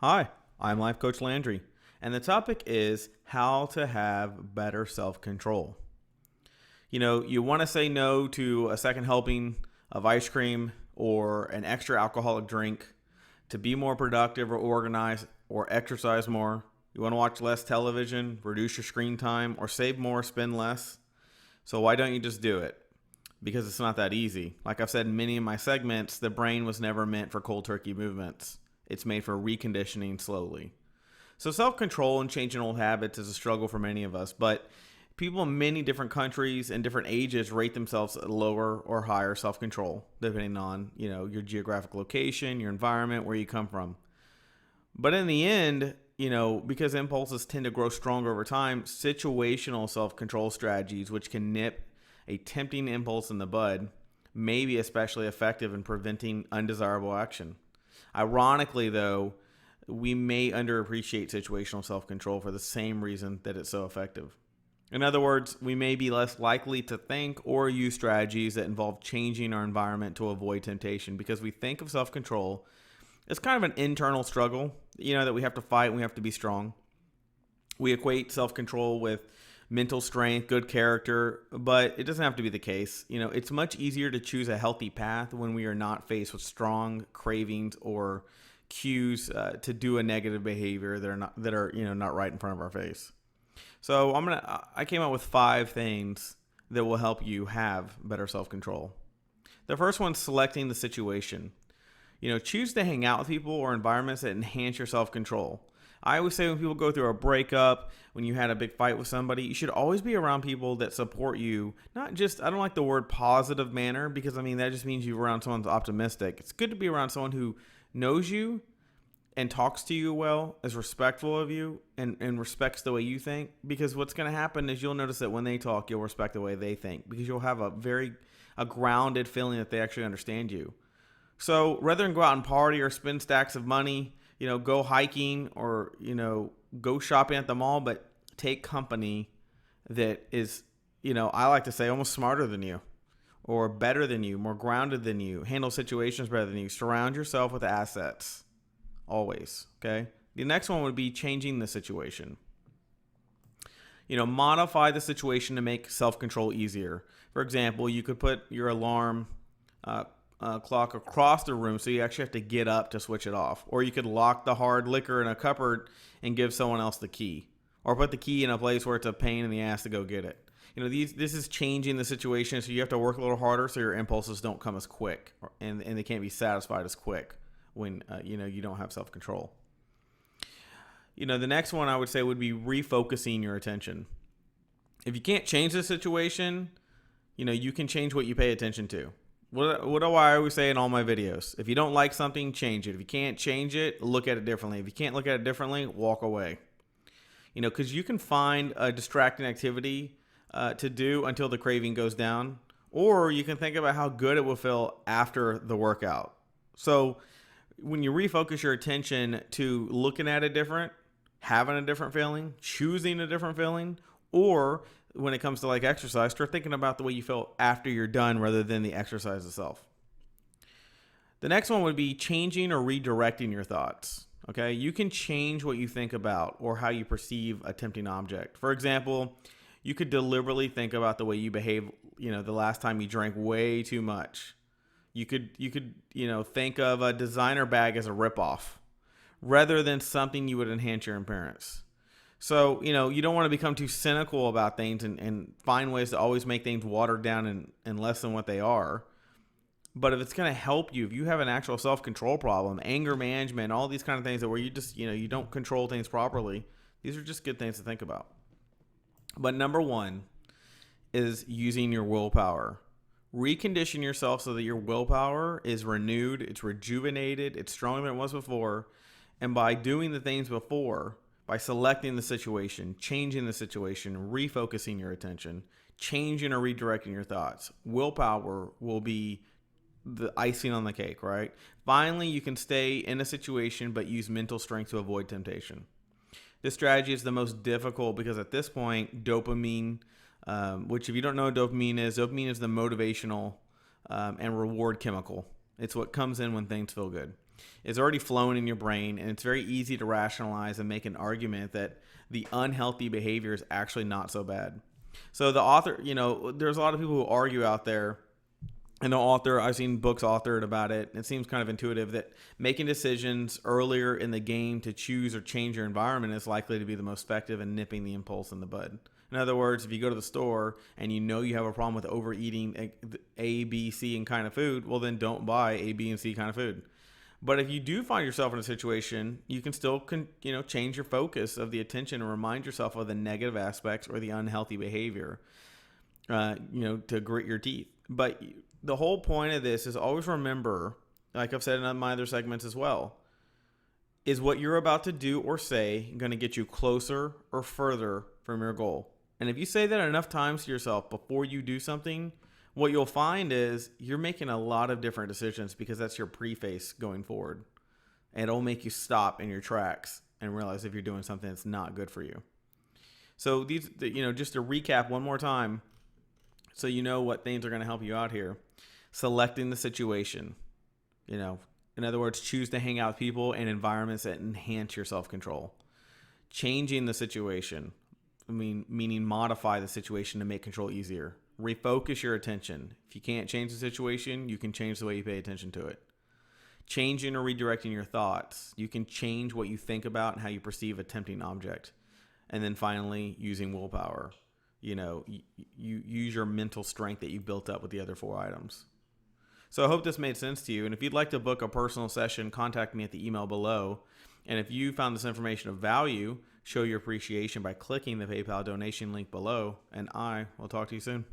Hi, I'm Life Coach Landry, and the topic is how to have better self control. You want to say no to a second helping of ice cream or an extra alcoholic drink to be more productive or organized or exercise more. You want to watch less television, reduce your screen time, or save more, spend less. So, why don't you just do it? Because it's not that easy. Like I've said in many of my segments, the brain was never meant for cold turkey movements. It's made for reconditioning slowly. So self-control and changing old habits is a struggle for many of us, but people in many different countries and different ages rate themselves at lower or higher self-control, depending on, your geographic location, your environment, where you come from. But in the end, because impulses tend to grow stronger over time, situational self-control strategies, which can nip a tempting impulse in the bud, may be especially effective in preventing undesirable action. Ironically, though, we may underappreciate situational self-control for the same reason that it's so effective. In other words, we may be less likely to think or use strategies that involve changing our environment to avoid temptation because we think of self-control as kind of an internal struggle, that we have to fight and we have to be strong. We equate self-control with mental strength, good character, but it doesn't have to be the case. It's much easier to choose a healthy path when we are not faced with strong cravings or cues to do a negative behavior that are not right in front of our face. So I came up with 5 things that will help you have better self-control. The first one's selecting the situation. Choose to hang out with people or environments that enhance your self-control. I always say when people go through a breakup, when you had a big fight with somebody, you should always be around people that support you. Not just, I don't like the word positive manner because that just means you're around someone who's optimistic. It's good to be around someone who knows you and talks to you well, is respectful of you, and respects the way you think. Because what's going to happen is you'll notice that when they talk, you'll respect the way they think because you'll have a grounded feeling that they actually understand you. So rather than go out and party or spend stacks of money, go hiking or, go shopping at the mall, but take company that is, I like to say almost smarter than you or better than you, more grounded than you, handle situations better than you. Surround yourself with assets always. Okay. The next one would be changing the situation. Modify the situation to make self-control easier. For example, you could put your alarm clock across the room so you actually have to get up to switch it off. Or you could lock the hard liquor in a cupboard and give someone else the key. Or put the key in a place where it's a pain in the ass to go get it. This is changing the situation, so you have to work a little harder so your impulses don't come as quick and they can't be satisfied as quick when you don't have self-control. The next one I would say would be refocusing your attention. If you can't change the situation, you can change what you pay attention to. What do I always say in all my videos? If you don't like something, change it. If you can't change it, look at it differently. If you can't look at it differently, walk away. Because you can find a distracting activity to do until the craving goes down, or you can think about how good it will feel after the workout. So when you refocus your attention to looking at it different, having a different feeling, choosing a different feeling, or when it comes to like exercise, start thinking about the way you feel after you're done rather than the exercise itself. The next one would be changing or redirecting your thoughts. Okay, you can change what you think about or how you perceive a tempting object. For example, you could deliberately think about the way you behave, the last time you drank way too much. You could think of a designer bag as a ripoff rather than something you would enhance your appearance. So, you don't want to become too cynical about things and find ways to always make things watered down and less than what they are. But if it's going to help you, if you have an actual self-control problem, anger management, all these kind of things that where you just, you don't control things properly, these are just good things to think about. But number 1 is using your willpower. Recondition yourself so that your willpower is renewed, it's rejuvenated, it's stronger than it was before. And by doing the things before, by selecting the situation, changing the situation, refocusing your attention, changing or redirecting your thoughts, willpower will be the icing on the cake, right? Finally, you can stay in a situation but use mental strength to avoid temptation. This strategy is the most difficult because at this point, dopamine, which if you don't know what dopamine is the motivational and reward chemical. It's what comes in when things feel good. is already flowing in your brain, and it's very easy to rationalize and make an argument that the unhealthy behavior is actually not so bad. So the author, there's a lot of people who argue out there, and the author, I've seen books authored about it, and it seems kind of intuitive that making decisions earlier in the game to choose or change your environment is likely to be the most effective in nipping the impulse in the bud. In other words, if you go to the store and you know you have a problem with overeating A, B, C, and kind of food, well, then don't buy A, B, and C kind of food. But if you do find yourself in a situation, you can still change your focus of the attention and remind yourself of the negative aspects or the unhealthy behavior, to grit your teeth. But the whole point of this is always remember, like I've said in my other segments as well, is what you're about to do or say going to get you closer or further from your goal? And if you say that enough times to yourself before you do something, what you'll find is you're making a lot of different decisions because that's your preface going forward. And it'll make you stop in your tracks and realize if you're doing something that's not good for you. So just to recap one more time, so you know what things are going to help you out here. Selecting the situation. In other words, choose to hang out with people and environments that enhance your self-control. Changing the situation. Meaning modify the situation to make control easier. Refocus your attention. If you can't change the situation, you can change the way you pay attention to it. Changing or redirecting your thoughts. You can change what you think about and how you perceive a tempting object. And then finally, using willpower. You use your mental strength that you built up with the other 4 items. So I hope this made sense to you. And if you'd like to book a personal session, contact me at the email below. And if you found this information of value, show your appreciation by clicking the PayPal donation link below. And I will talk to you soon.